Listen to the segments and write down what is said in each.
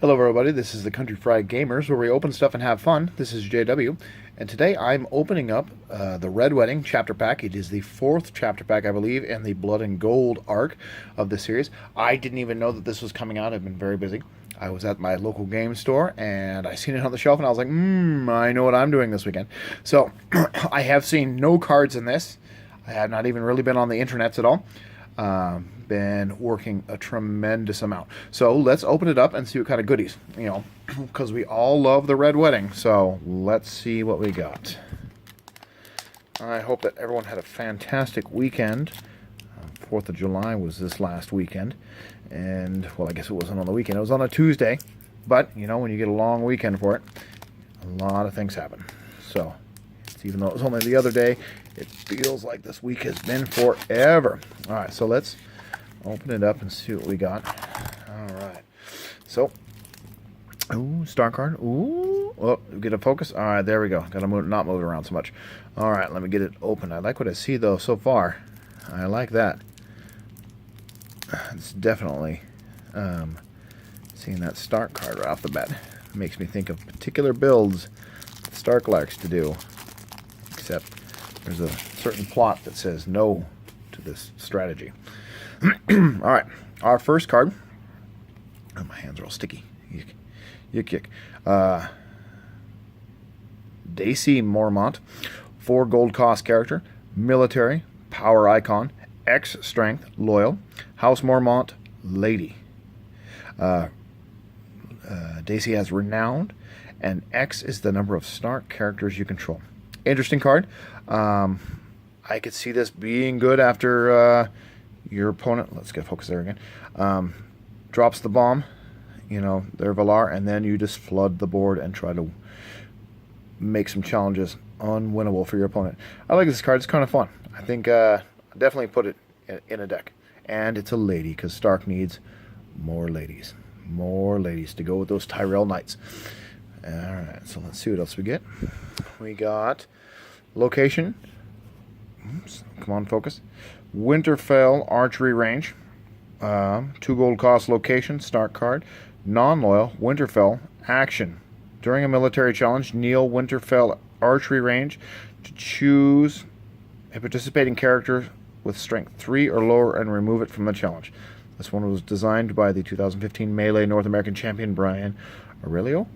Hello everybody, this is the Country Fried Gamers where we open stuff and have fun. This is JW, and today I'm opening up the Red Wedding chapter pack. It is the fourth chapter pack, I believe, in the Blood and Gold arc of the series. I didn't even know that this was coming out. I've been very busy. I was at my local game store and I seen it on the shelf and I was like, I know what I'm doing this weekend. So I have seen no cards in this. I have not even really been on the internets at all. Been working a tremendous amount. So let's open it up and see what kind of goodies, because we all love the Red Wedding. So let's see what we got. I hope that everyone had a fantastic weekend. 4th of July was this last weekend. And, well, I guess it wasn't on the weekend. It was on a Tuesday. But, when you get a long weekend for it, a lot of things happen. So, even though it was only the other day, it feels like this week has been forever. All right, so let's open it up and see what we got. All right. So, ooh, star card. Ooh. Oh, get a focus. All right, there we go. Got to not move it around so much. All right, let me get it open. I like what I see, though, so far. I like that. It's definitely seeing that Stark card right off the bat. Makes me think of particular builds Stark likes to do. Except there's a certain plot that says no to this strategy. All right, our first card. Oh, my hands are all sticky. Yuck. Daisy Mormont, 4 gold cost character, military, power icon, X strength, loyal, House Mormont, lady. Daisy has renowned, and X is the number of Stark characters you control. Interesting card. I could see this being good after your opponent, let's get focused there again, drops the bomb, their Valar, and then you just flood the board and try to make some challenges unwinnable for your opponent. I like this card. It's kind of fun. I think definitely put it in a deck. And it's a lady, because Stark needs more ladies. More ladies to go with those Tyrell Knights. Alright, so let's see what else we get. We got location. Oops, come on, focus. Winterfell archery range. 2 gold cost location, Stark card. Non-loyal, Winterfell, action. During a military challenge, kneel Winterfell archery range to choose a participating character with strength 3 or lower and remove it from the challenge. This one was designed by the 2015 Melee North American champion Brian Aurelio.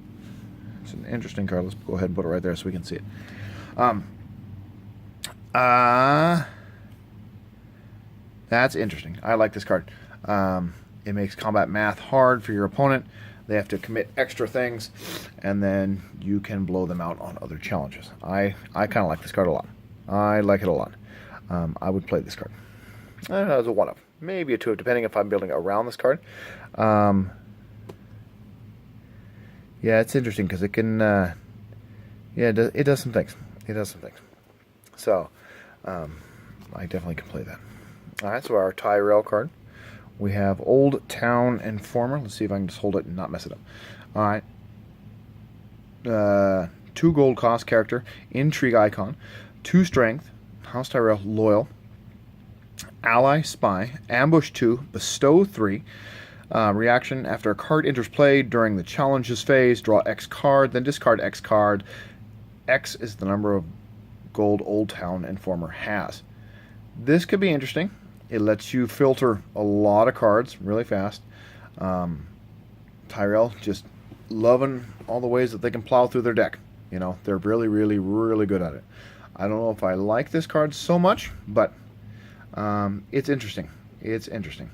It's an interesting card. Let's go ahead and put it right there so we can see it. That's interesting. I like this card. It makes combat math hard for your opponent. They have to commit extra things, and then you can blow them out on other challenges. I kind of like this card a lot. I like it a lot. I would play this card. As a 1-of. Maybe a 2-of, depending if I'm building around this card. Yeah, it's interesting because it can... it does some things. So, I definitely can play that. Alright, so our Tyrell card. We have Old Town Informer. Let's see if I can just hold it and not mess it up. Alright. 2 gold cost character, Intrigue icon, 2 strength, House Tyrell, loyal, ally, spy, ambush 2, bestow 3, reaction, after a card enters play during the challenges phase, draw X card, then discard X card. X is the number of gold Old Town Informer has. This could be interesting. It lets you filter a lot of cards really fast. Tyrell just loving all the ways that they can plow through their deck. They're really, really, really good at it. I don't know if I like this card so much, but it's interesting. It's interesting.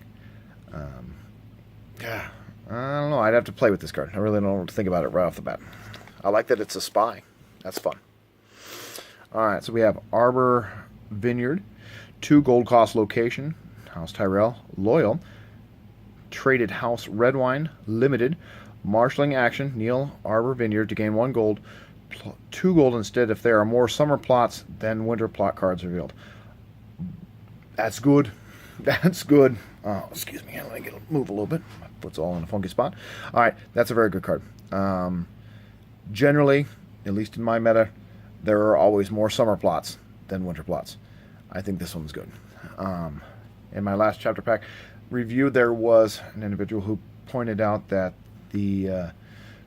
Yeah, I don't know. I'd have to play with this card. I really don't know what to think about it right off the bat. I like that it's a spy. That's fun. Alright, so we have Arbor Vineyard, 2 gold cost location, House Tyrell, loyal, traded House Redwine, limited, marshalling action, kneel Arbor Vineyard to gain 1 gold, 2 gold instead if there are more summer plots than winter plot cards revealed. That's good. That's good. Oh, excuse me. Let me move a little bit. My foot's all in a funky spot. All right, that's a very good card. Generally, at least in my meta, there are always more summer plots than winter plots. I think this one's good. In my last chapter pack review, there was an individual who pointed out that The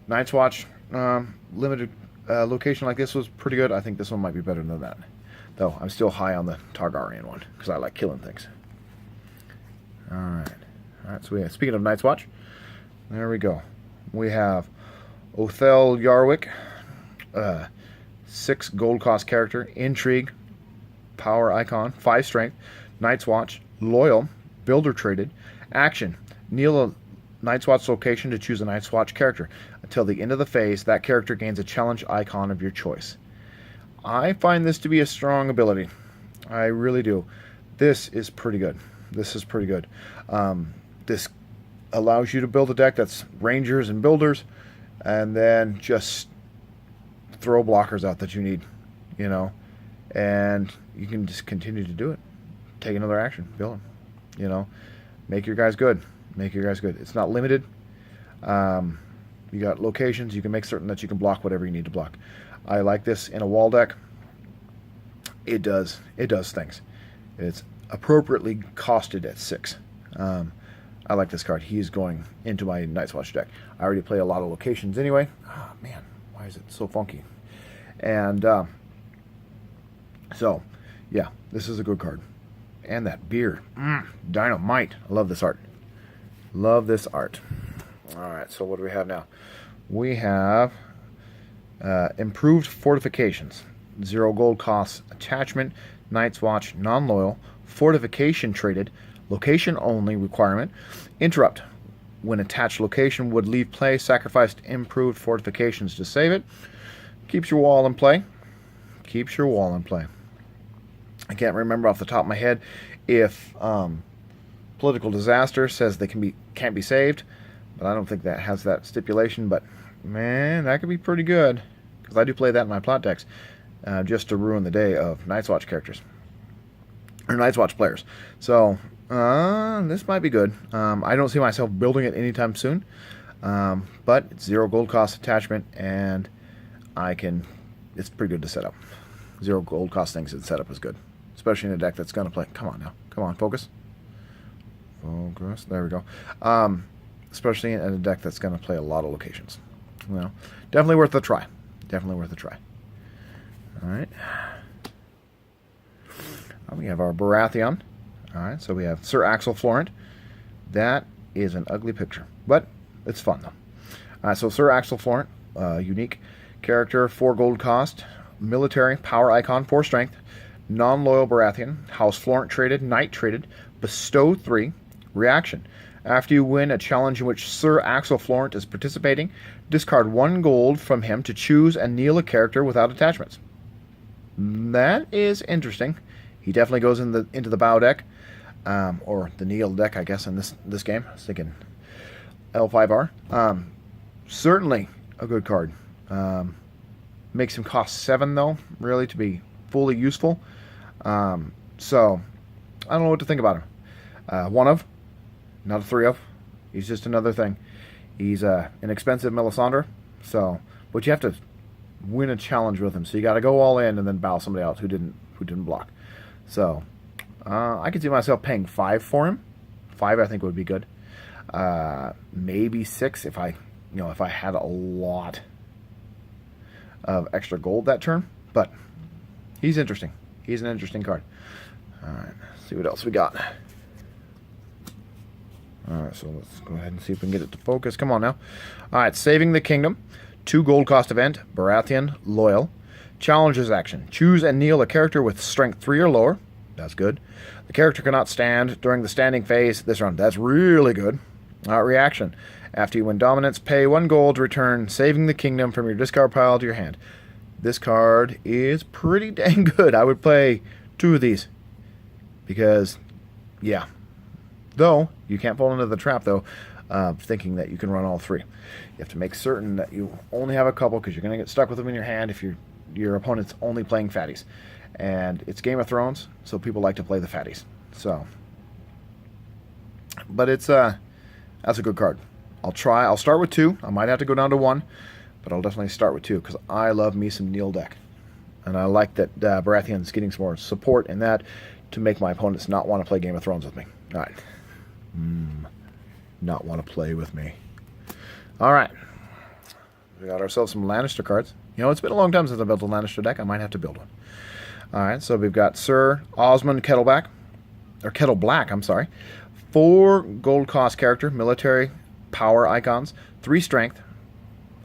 Night's Watch limited location like this was pretty good. I think this one might be better than that. Though I'm still high on the Targaryen one because I like killing things. Alright. So speaking of Night's Watch, there we go. We have Othel Yarwick, 6 gold cost character, intrigue, power icon, 5 strength, Night's Watch, loyal, builder traded, action. Kneel a Night's Watch location to choose a Night's Watch character. Until the end of the phase, that character gains a challenge icon of your choice. I find this to be a strong ability. I really do. This is pretty good. This is pretty good. This allows you to build a deck that's rangers and builders, and then just throw blockers out that you need, you know, and you can just continue to do it. Take another action, build them, you know, make your guys good. Make your guys good. It's not limited. You got locations. You can make certain that you can block whatever you need to block. I like this in a wall deck. It does things. It's appropriately costed at 6. I like this card. He's going into my Night's Watch deck. I already play a lot of locations anyway. Oh, man, why is it so funky? And so, yeah, this is a good card. And that beard, dynamite. I love this art. Love this art. All right, so what do we have now? We have improved fortifications. 0 gold costs attachment, Night's Watch, non-loyal, fortification traded, location only requirement, interrupt. When attached location would leave play, sacrificed improved fortifications to save it. Keeps your wall in play. Keeps your wall in play. I can't remember off the top of my head if political disaster says they can't be saved, but I don't think that has that stipulation. But man, that could be pretty good because I do play that in my plot decks just to ruin the day of Night's Watch characters or Night's Watch players. So this might be good. I don't see myself building it anytime soon, but it's 0 gold cost attachment, and it's pretty good to set up. 0 gold cost things and setup is good, especially in a deck that's going to play. Come on now. Come on, focus. Focus. There we go. Especially in a deck that's going to play a lot of locations. Well, definitely worth a try. Definitely worth a try. All right. We have our Baratheon. All right, so we have Sir Axel Florent. That is an ugly picture, but it's fun, though. All right, so Sir Axel Florent, unique character, 4 gold cost, military, power icon, 4 strength, non-loyal Baratheon, House Florent traded, Knight traded, bestow 3, reaction. After you win a challenge in which Sir Axel Florent is participating, discard 1 gold from him to choose and kneel a character without attachments. That is interesting. He definitely goes into the bow deck, or the kneel deck, I guess, in this game. I was thinking L5R. Certainly a good card. Makes him cost 7, though, really, to be fully useful. So, I don't know what to think about him. 1 of, not a 3 of. He's just another thing. He's an expensive Melisandre, but you have to win a challenge with him. So you got to go all in and then bow somebody else who didn't block. So, I could see myself paying 5 for him. 5, I think, would be good. Maybe 6 if I had a lot of extra gold that turn. But he's interesting. He's an interesting card. All right, let's see what else we got. All right, so let's go ahead and see if we can get it to focus. Come on now. All right, Saving the Kingdom. 2 gold cost event. Baratheon, loyal. Challenges action. Choose and kneel a character with strength 3 or lower. That's good. The character cannot stand during the standing phase this round. That's really good. Reaction. After you win dominance, pay 1 gold to return Saving the Kingdom from your discard pile to your hand. This card is pretty dang good. I would play 2 of these. Because, yeah. Though, you can't fall into the trap, though, of thinking that you can run all 3. You have to make certain that you only have a couple, because you're going to get stuck with them in your hand if your opponent's only playing fatties. And it's Game of Thrones, so people like to play the fatties. So, but that's a good card. I'll start with 2. I might have to go down to 1, but I'll definitely start with 2 because I love me some Kneel deck, and I like that Baratheon's getting some more support in that to make my opponents not want to play Game of Thrones with me. All right, not want to play with me. Alright. We got ourselves some Lannister cards. You know, it's been a long time since I built a Lannister deck. I might have to build one. Alright, so we've got Sir Osmond Kettleblack. Or Kettleblack, I'm sorry. 4 gold cost character, military, power icons. 3 strength.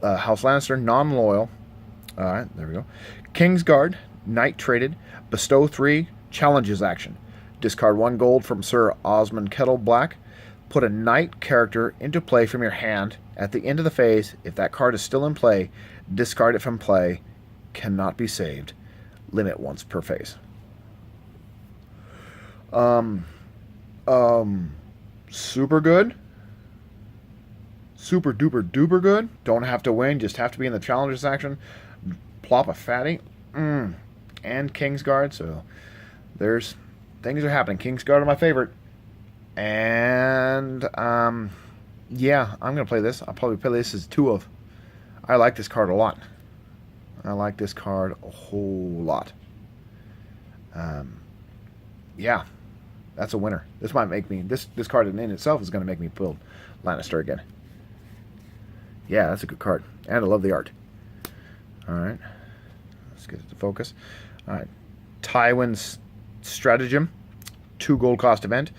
House Lannister, non-loyal. Alright, there we go. Kingsguard, Knight traded. Bestow 3, challenges action. Discard 1 gold from Sir Osmond Kettleblack. Put a Knight character into play from your hand. At the end of the phase, if that card is still in play, discard it from play. Cannot be saved. Limit once per phase. Super good. Super duper duper good. Don't have to win, just have to be in the challenges action. Plop a fatty. And Kingsguard, so there's things are happening. Kingsguard are my favorite. And yeah, I'm gonna play this. I'll probably play this as 2 of. I like this card a lot. I like this card a whole lot. Yeah, that's a winner. This might make me this card in itself is gonna make me build Lannister again. Yeah, that's a good card. And I love the art. Alright. Let's get it to focus. Alright. Tywin's Stratagem. 2 gold cost event.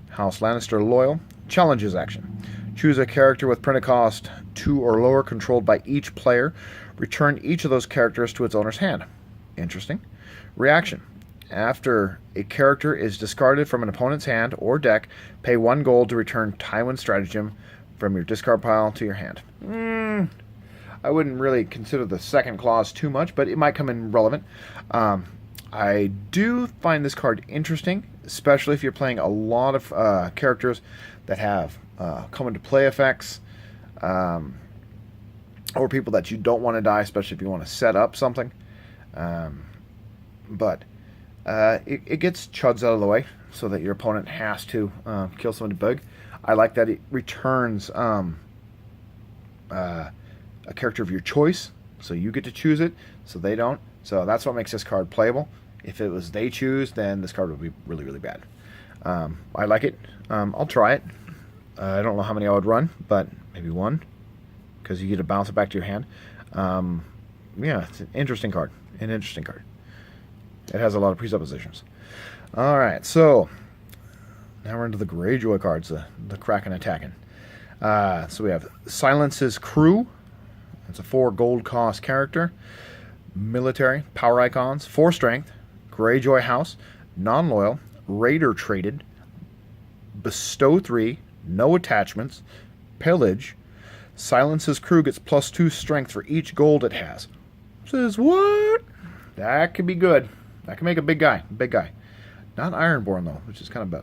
House Lannister loyal. Challenges action. Choose a character with printed cost 2 or lower controlled by each player. Return each of those characters to its owner's hand. Interesting. Reaction. After a character is discarded from an opponent's hand or deck, pay 1 gold to return Tywin's Stratagem from your discard pile to your hand. I wouldn't really consider the second clause too much, but it might come in relevant. I do find this card interesting, especially if you're playing a lot of characters that have come into play effects, or people that you don't want to die, especially if you want to set up something. But it gets chuds out of the way so that your opponent has to kill somebody big. I like that it returns a character of your choice, so you get to choose it, so they don't. So that's what makes this card playable. If it was they choose, then this card would be really, really bad. I like it. I'll try it. I don't know how many I would run, but maybe 1, because you get to bounce it back to your hand. Yeah, it's an interesting card. An interesting card. It has a lot of presuppositions. All right, so now we're into the Greyjoy cards, the Kraken attacking. So we have Silence's Crew. It's a 4 gold cost character. Military, power icons, 4 strength. Greyjoy House, non-loyal, Raider traded. Bestow 3, no attachments. Pillage. Silence's Crew gets +2 strength for each gold it has. Says what? That could be good. That can make a big guy. Big guy. Not Ironborn though, which is kind of bad.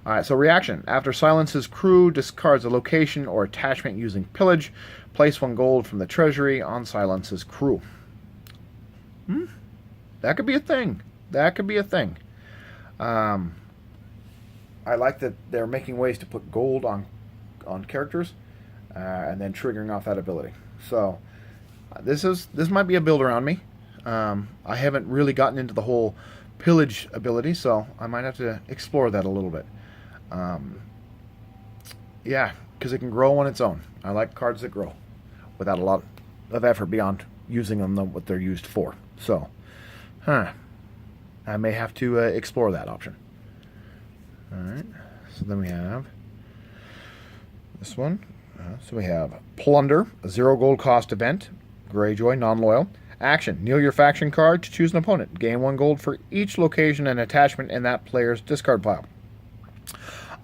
Alright, so reaction. After Silence's Crew discards a location or attachment using Pillage, place 1 gold from the treasury on Silence's Crew. That could be a thing. That could be a thing. I like that they're making ways to put gold on characters and then triggering off that ability. So this might be a build around me. I haven't really gotten into the whole pillage ability, so I might have to explore that a little bit. Yeah, because it can grow on its own. I like cards that grow without a lot of effort beyond using them what they're used for. So, I may have to explore that option. Alright, so then we have this one. So we have Plunder, a 0 gold cost event. Greyjoy, non-loyal. Action, kneel your faction card to choose an opponent. Gain 1 gold for each location and attachment in that player's discard pile.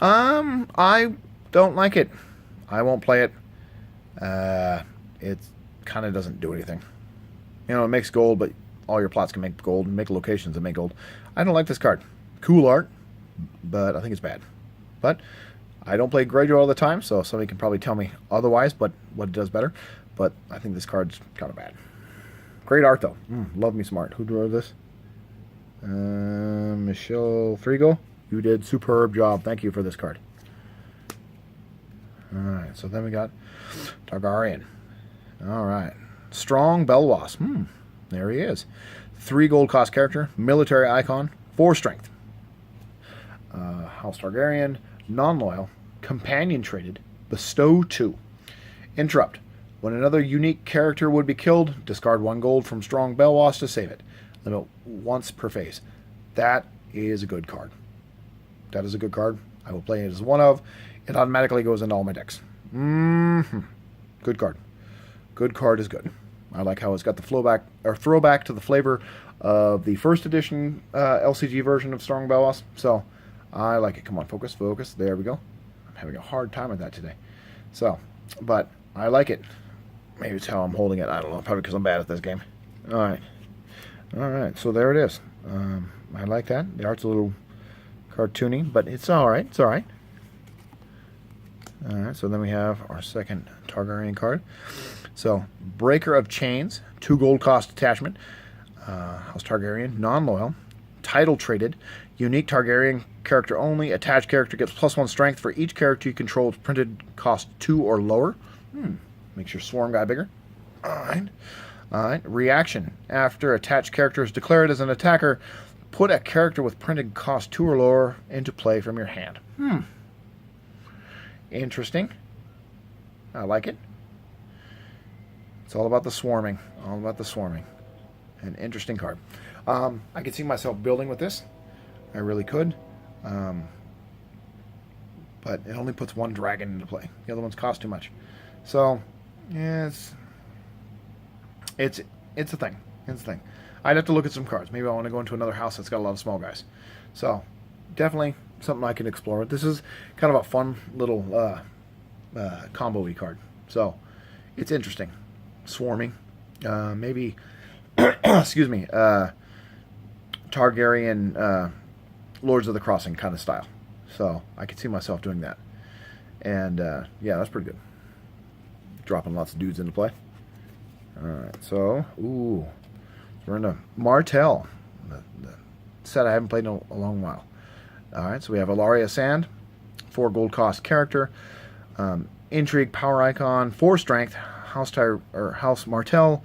I don't like it. I won't play it. It kind of doesn't do anything. You know, it makes gold, but all your plots can make gold and make locations that make gold. I don't like this card. Cool art, but I think it's bad. But I don't play Greyjoy all the time, so somebody can probably tell me otherwise, but what it does better. But I think this card's kind of bad. Great art, though. Love me some art. Who drew this? Michelle Frigo. You did superb job. Thank you for this card. Alright, so then we got Targaryen. Alright. Strong Belwas. There he is. 3 gold cost character. Military icon. 4 strength. House Targaryen. Non-loyal. Companion traded. Bestow 2. Interrupt. When another unique character would be killed, discard 1 gold from Strong Belwas to save it. Limit once per phase. That is a good card. That is a good card. I will play it as one of. It automatically goes into all my decks. Good card. Good card is good. I like how it's got the throwback to the flavor of the first edition LCG version of Strong Belwas. So I like it. Come on, focus, focus. There we go. I'm having a hard time with that today. So, but I like it. Maybe it's how I'm holding it. I don't know. Probably because I'm bad at this game. All right. All right. So there it is. I like that. The art's a little cartoony, but it's all right. It's all right. All right. So then we have our second Targaryen card. So Breaker of Chains, 2 gold cost attachment. House Targaryen, non-loyal, title traded, unique Targaryen character only. Attached character gets +1 strength for each character you control with printed cost 2 or lower. Makes your swarm guy bigger. All right. All right. Reaction. After attached character is declared as an attacker, put a character with printed cost 2 or lower into play from your hand. Interesting. I like it. It's all about the swarming. All about the swarming. An interesting card. I could see myself building with this. I really could. But it only puts 1 dragon into play. The other ones cost too much. So, yeah, it's a thing. It's a thing. I'd have to look at some cards. Maybe I want to go into another house that's got a lot of small guys. So, definitely something I can explore. This is kind of a fun little combo-y card. So, it's interesting. Swarming. Maybe, excuse me, Targaryen Lords of the Crossing kind of style. So, I could see myself doing that. And, yeah, that's pretty good. Dropping lots of dudes into play. Alright, so, we're into Martell, the set I haven't played in a long while. Alright, so we have Alaria Sand, 4 gold cost character, Intrigue, Power Icon, 4 strength, House Martell,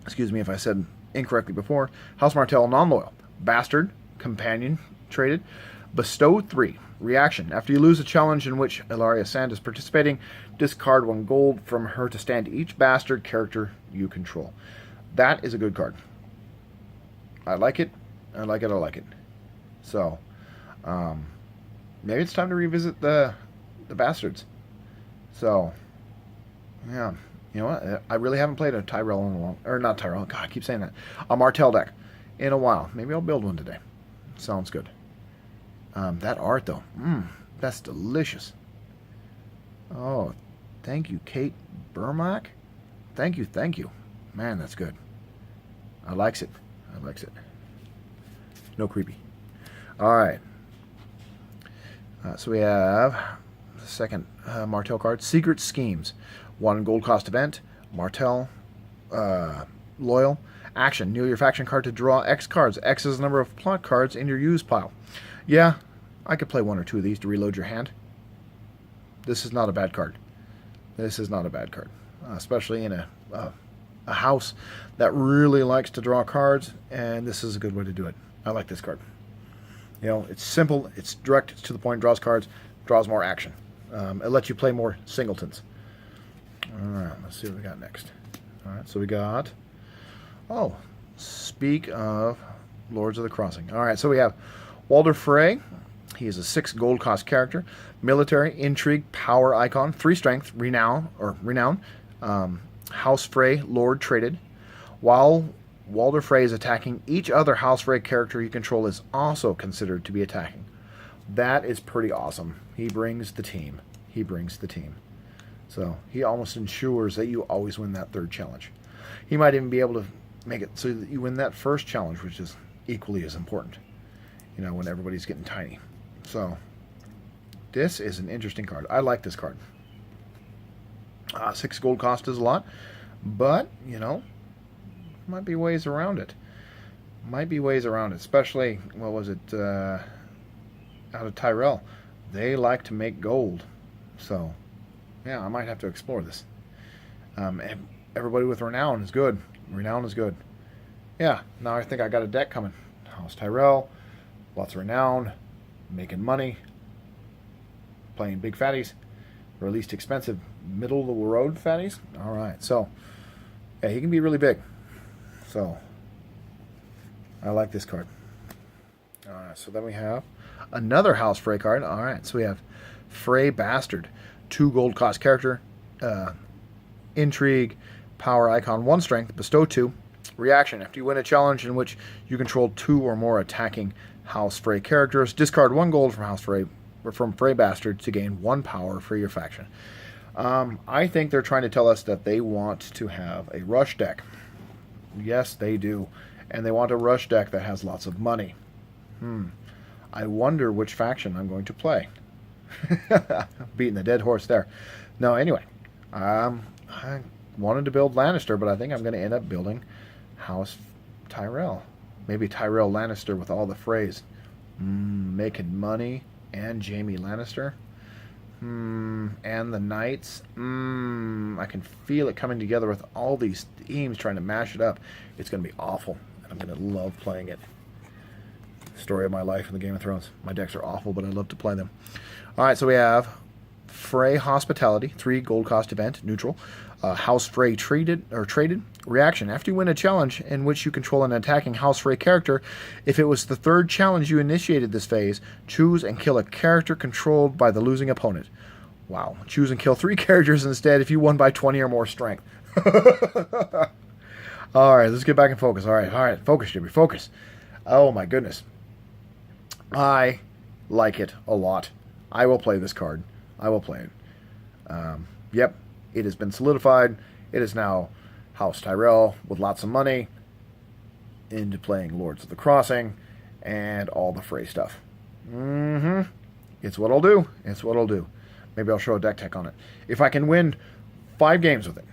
excuse me if I said incorrectly before, House Martell non-loyal, Bastard, Companion, traded, Bestow 3. Reaction. After you lose a challenge in which Ilaria Sand is participating, discard 1 gold from her to stand each bastard character you control. That is a good card. I like it. I like it. I like it. So, maybe it's time to revisit the bastards. So, yeah. You know what? I really haven't played a Tyrell in a long... Or not Tyrell. God, I keep saying that. A Martell deck in a while. Maybe I'll build one today. Sounds good. That art, though. That's delicious. Oh, thank you, Kate Burmack. Thank you, thank you. Man, that's good. I likes it. I likes it. No creepy. All right. So we have the second Martell card. Secret Schemes. 1 gold cost event. Martell. Loyal. Action. Kneel your faction card to draw X cards. X is the number of plot cards in your use pile. Yeah, I could play 1 or 2 of these to reload your hand. This is not a bad card. This is not a bad card. Especially in a house that really likes to draw cards, and this is a good way to do it. I like this card. You know, it's simple, it's direct, it's to the point, draws cards, draws more action. It lets you play more singletons. Alright, let's see what we got next. Alright, so we got... Oh, speak of Lords of the Crossing. Alright, so we have Walder Frey. He is a 6 gold cost character. Military, Intrigue, Power Icon, 3 strength, Renown. House Frey, Lord traded. While Walder Frey is attacking, each other House Frey character you control is also considered to be attacking. That is pretty awesome. He brings the team. He brings the team. So he almost ensures that you always win that 3rd challenge. He might even be able to make it so that you win that 1st challenge, which is equally as important. You know, when everybody's getting tiny. So, this is an interesting card. I like this card. 6 gold cost is a lot, but, you know, might be ways around it. Might be ways around it, especially, what was it, out of Tyrell. They like to make gold. So, yeah, I might have to explore this. Everybody with Renown is good. Renown is good. Yeah, now I think I got a deck coming. House Tyrell, lots of Renown, making money, playing big fatties, or least expensive middle of the road fatties. All right, so yeah, he can be really big. So I like this card. All right, so then we have another House Frey card. All right, so we have Frey Bastard, 2 gold cost character, intrigue, power icon, 1 strength, bestow 2. Reaction: after you win a challenge in which you control 2 or more attacking House Frey characters, discard 1 gold from Frey Bastard to gain 1 power for your faction. I think they're trying to tell us that they want to have a rush deck. Yes, they do. And they want a rush deck that has lots of money. I wonder which faction I'm going to play. Beating the dead horse there. No, anyway. I wanted to build Lannister, but I think I'm going to end up building House Tyrell. Maybe Tyrell Lannister with all the Freys. Making money. And Jaime Lannister. And the Knights. I can feel it coming together with all these themes trying to mash it up. It's going to be awful. And I'm going to love playing it. Story of my life in the Game of Thrones. My decks are awful, but I love to play them. Alright, so we have Frey Hospitality, 3 gold cost event, neutral. House Frey traded. Reaction: after you win a challenge in which you control an attacking House Frey character, if it was the 3rd challenge you initiated this phase, choose and kill a character controlled by the losing opponent. Wow. Choose and kill 3 characters instead if you won by 20 or more strength. Alright, let's get back in focus. Alright, focus, Jimmy, focus. Oh my goodness. I like it a lot. I will play this card. I will play it. Yep, it has been solidified. It is now House Tyrell with lots of money into playing Lords of the Crossing and all the Frey stuff. It's what I'll do. It's what I'll do. Maybe I'll show a deck tech on it. If I can win 5 games with it.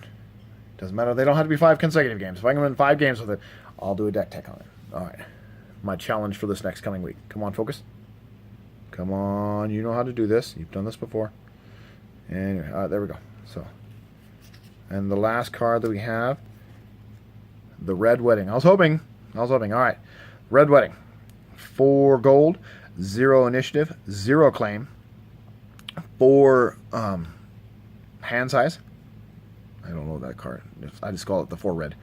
Doesn't matter. They don't have to be 5 consecutive games. If I can win 5 games with it, I'll do a deck tech on it. All right. My challenge for this next coming week. Come on, focus. Come on. You know how to do this. You've done this before. Anyway, there we go. So, and the last card that we have, the Red Wedding. I was hoping. All right. Red Wedding. 4 gold, 0 initiative, 0 claim, 4 hand size. I don't know that card. I just call it the 4 red.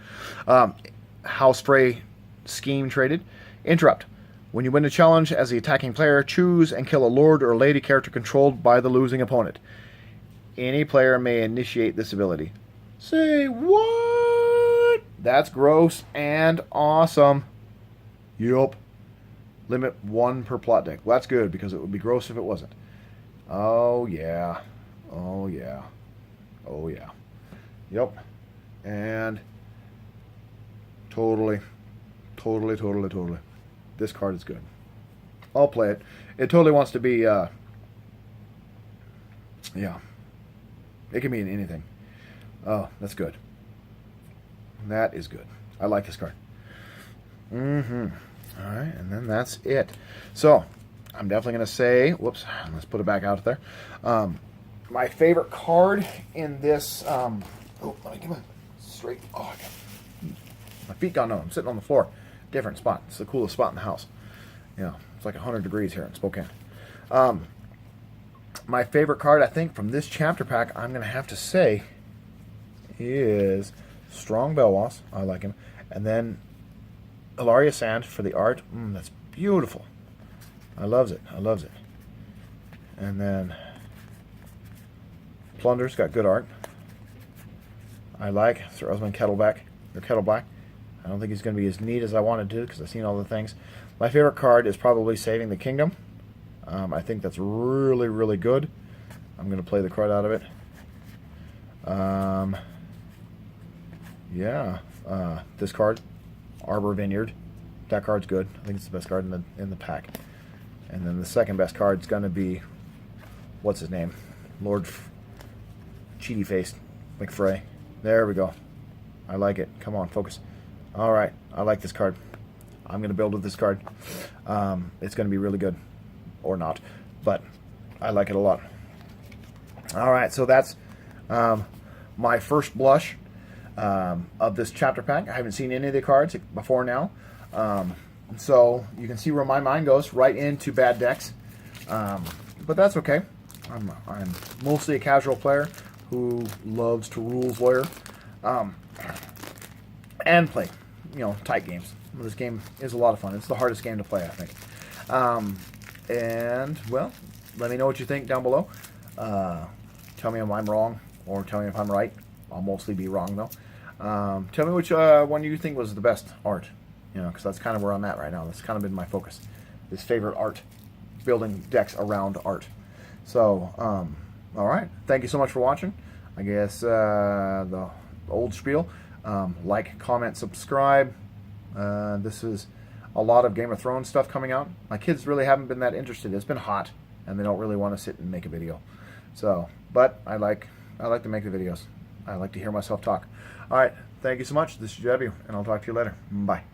House Frey scheme traded. Interrupt. When you win a challenge as the attacking player, choose and kill a lord or lady character controlled by the losing opponent. Any player may initiate this ability. Say what? That's gross and awesome. Yup. Limit 1 per plot deck. Well, that's good because it would be gross if it wasn't. Oh yeah. Oh yeah. Oh yeah. Yep. And totally. This card is good. I'll play it. It totally wants to be, yeah. It can be in anything. Oh, that's good. That is good. I like this card. All right, and then that's it. So, I'm definitely going to say, whoops, let's put it back out there. My favorite card in this, oh, let me get my straight, oh, my feet got numb. I'm sitting on the floor. Different spot. It's the coolest spot in the house. Yeah, it's like 100 degrees here in Spokane. My favorite card, I think, from this chapter pack, I'm going to have to say, is Strong Belwas. I like him. And then Ilaria Sand for the art. That's beautiful. I loves it. And then Plunder's got good art. I like Sir Osmond Kettleblack. I don't think he's going to be as neat as I wanted to because I've seen all the things. My favorite card is probably Saving the Kingdom. I think that's really, really good. I'm going to play the crud out of it. This card, Arbor Vineyard. That card's good. I think it's the best card in the pack. And then the second best card is going to be, what's his name? Lord Cheaty Faced McFrey. There we go. I like it. Come on, focus. All right, I like this card. I'm going to build with this card. It's going to be really good. Or not. But I like it a lot. All right, so that's my first blush of this chapter pack. I haven't seen any of the cards before now. So you can see where my mind goes, right into bad decks. But that's okay. I'm mostly a casual player who loves to rules lawyer and play, tight games. This game is a lot of fun. It's the hardest game to play, I think. And, well, let me know what you think down below. Tell me if I'm wrong, or tell me if I'm right. I'll mostly be wrong, though. Tell me which one you think was the best art, because that's kind of where I'm at right now. That's kind of been my focus, this favorite art, building decks around art. So, all right. Thank you so much for watching. I guess the old spiel. Like, comment, subscribe. This is a lot of Game of Thrones stuff coming out. My kids really haven't been that interested. It's been hot, and they don't really want to sit and make a video. So, but I like to make the videos. I like to hear myself talk. All right. Thank you so much. This is JW, and I'll talk to you later. Bye.